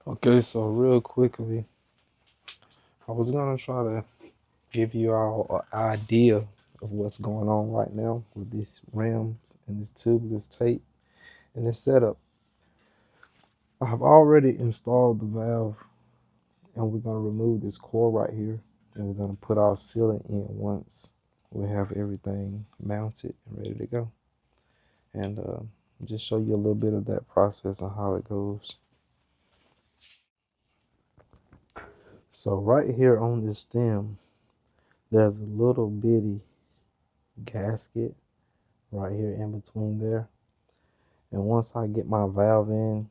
Okay, so real quickly, I was gonna try to give you all an idea of what's going on right now with these rims and this tubeless tape and this setup. I've already installed the valve, and we're gonna remove this core right here, and we're gonna put our sealant in once we have everything mounted and ready to go. And just show you a little bit of that process and how it goes. So right here on this stem, there's a little bitty gasket right here in between there. And once I get my valve in,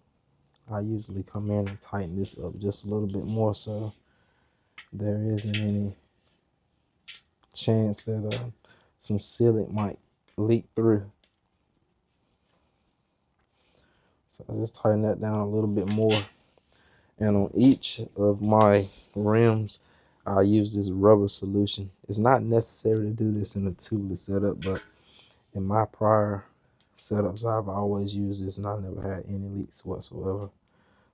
I usually come in and tighten this up just a little bit more so there isn't any chance that some sealant might leak through. So I just tighten that down a little bit more. And on each of my rims, I use this rubber solution. It's not necessary to do this in a tubeless setup, but in my prior setups, I've always used this and I never had any leaks whatsoever.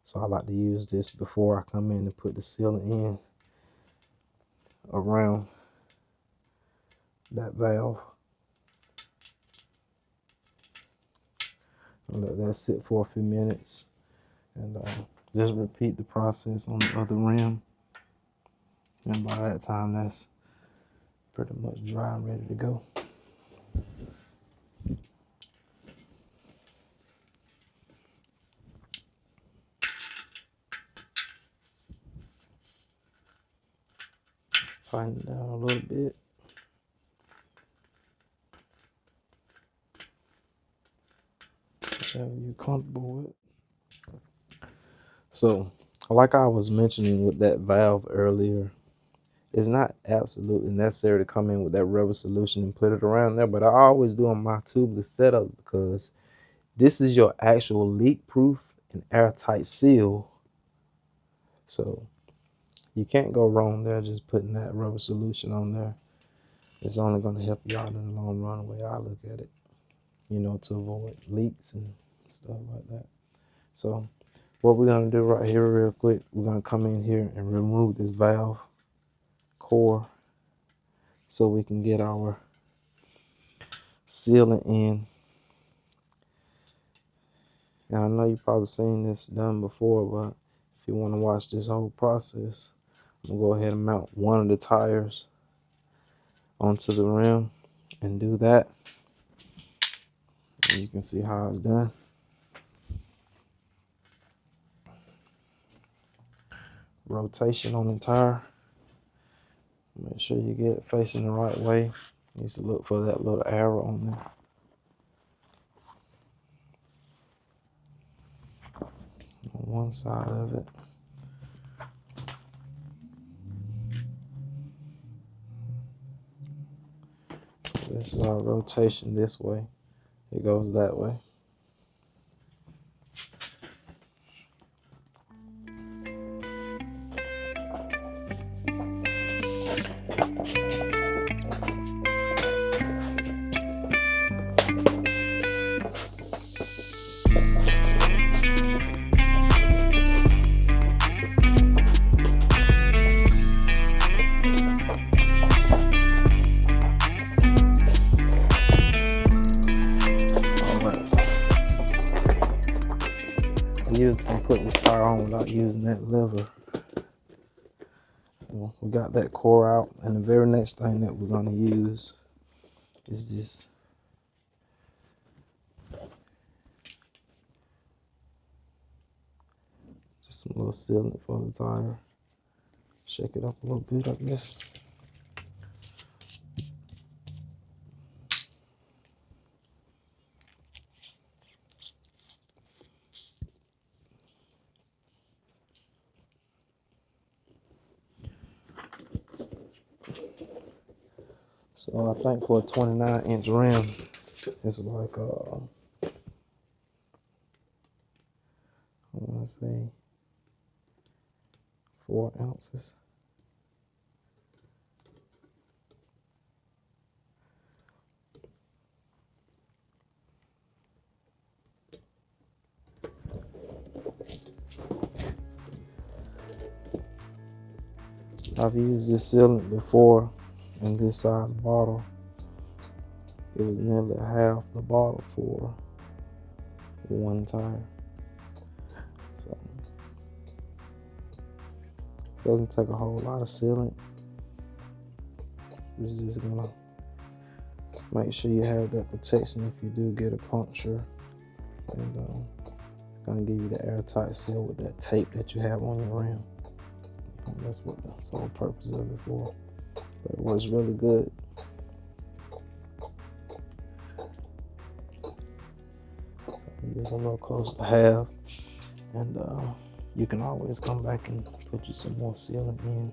So I like to use this before I come in and put the sealant in around that valve. I'll let that sit for a few minutes and just repeat the process on the other rim. And by that time, that's pretty much dry and ready to go. Tighten it down a little bit. Whatever you're comfortable with. So, like I was mentioning with that valve earlier, it's not absolutely necessary to come in with that rubber solution and put it around there, but I always do on my tubeless setup because this is your actual leak-proof and airtight seal. So you can't go wrong there just putting that rubber solution on there. It's only going to help you out in the long run, the way I look at it, you know, to avoid leaks and stuff like that. So what we're going to do right here real quick, we're going to come in here and remove this valve core so we can get our sealant in. And I know you've probably seen this done before, but if you want to watch this whole process, I'm going to go ahead and mount one of the tires onto the rim and do that. And you can see how it's done. Rotation on the tire. Make sure you get it facing the right way. You need to look for that little arrow on there. On one side of it. This is our rotation this way. It goes that way. You can put this tire on without using that lever. So we got that core out, and the very next thing that we're going to use is this just some little sealant for the tire. Shake it up a little bit, I guess. So I think for a 29-inch rim, it's like I want to say 4 ounces. I've used this sealant before in this size bottle. It was nearly half the bottle for one tire. So it doesn't take a whole lot of sealant. This is just gonna make sure you have that protection if you do get a puncture, and it's gonna give you the airtight seal with that tape that you have on your rim. And that's what the sole purpose of it for. But it works really good. It's a little close to half, and you can always come back and put you some more sealant in.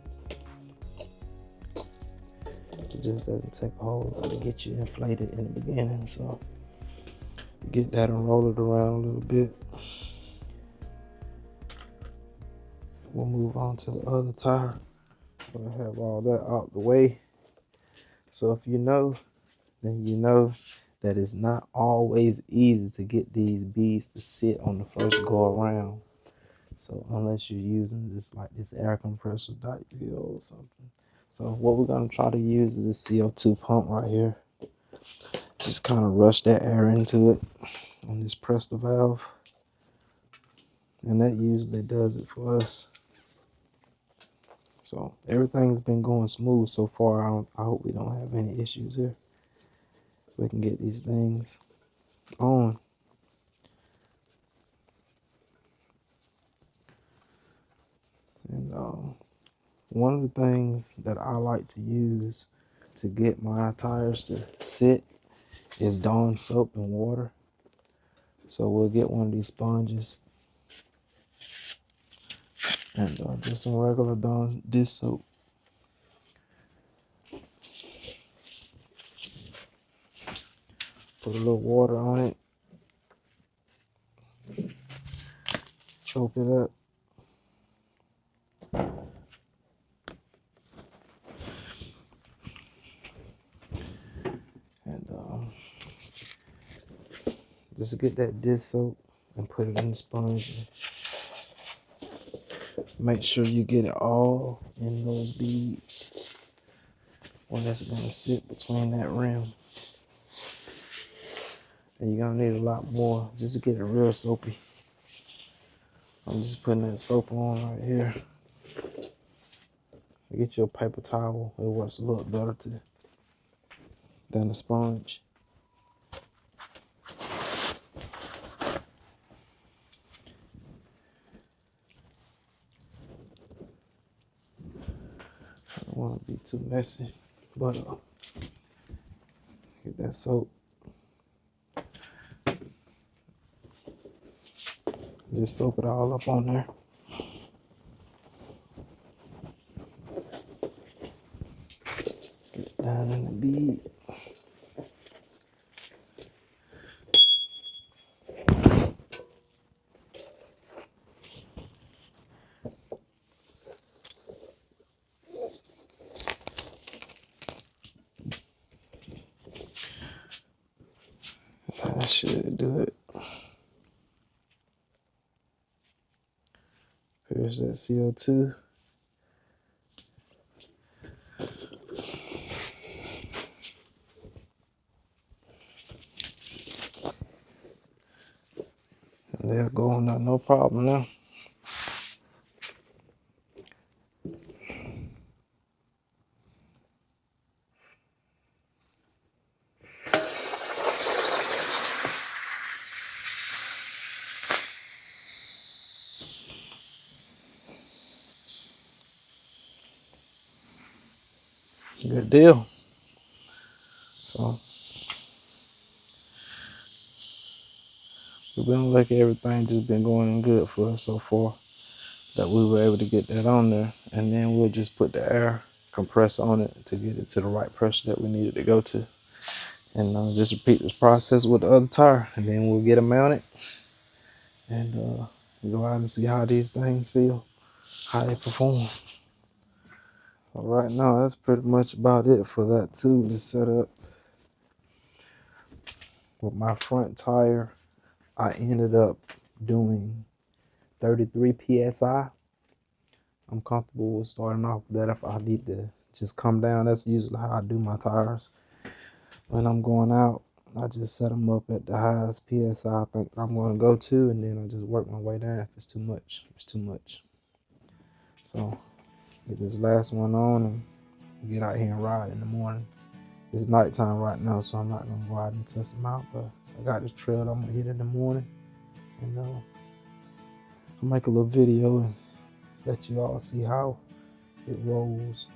It just doesn't take a whole lot to get you inflated in the beginning, so get that and roll it around a little bit. We'll move on to the other tire. We'll have all that out the way. So if you know, then you know that it's not always easy to get these beads to sit on the first go around. So unless you're using this air compressor dot wheel or something. So what we're gonna try to use is this CO2 pump right here. Just kind of rush that air into it on this press the valve. And that usually does it for us. So everything's been going smooth so far. I hope we don't have any issues here. We can get these things on. And one of the things that I like to use to get my tires to sit is Dawn soap and water. So we'll get one of these sponges and just some regular Dawn dish soap. Put a little water on it. Soak it up. And just get that dish soap and put it in the sponge. Make sure you get it all in those beads. Well, that's gonna sit between that rim. And you're gonna need a lot more just to get it real soapy. I'm just putting that soap on right here. Get you a paper towel. It works a little better than a sponge. I don't want to be too messy, but get that soap. Just soak it all up on there. Get it down in the bead. That should do it. Here's that CO2. And they're going there, no problem now. Good deal. So we've been lucky, everything just been going good for us so far that we were able to get that on there. And then we'll just put the air compressor on it to get it to the right pressure that we need it to go to. And just repeat this process with the other tire, and then we'll get them mounted and go out and see how these things feel, how they perform. So right now, that's pretty much about it for that tube to set up. With my front tire, I ended up doing 33 psi, I'm comfortable with starting off with that. If I need to just come down, that's usually how I do my tires. When I'm going out, I just set them up at the highest PSI I think I'm going to go to, and then I just work my way down. If it's too much, it's too much. So get this last one on and get out here and ride in the morning. It's nighttime right now, so I'm not going to go out and test them out, but I got this trail I'm going to hit in the morning, and I'll make a little video and let you all see how it rolls.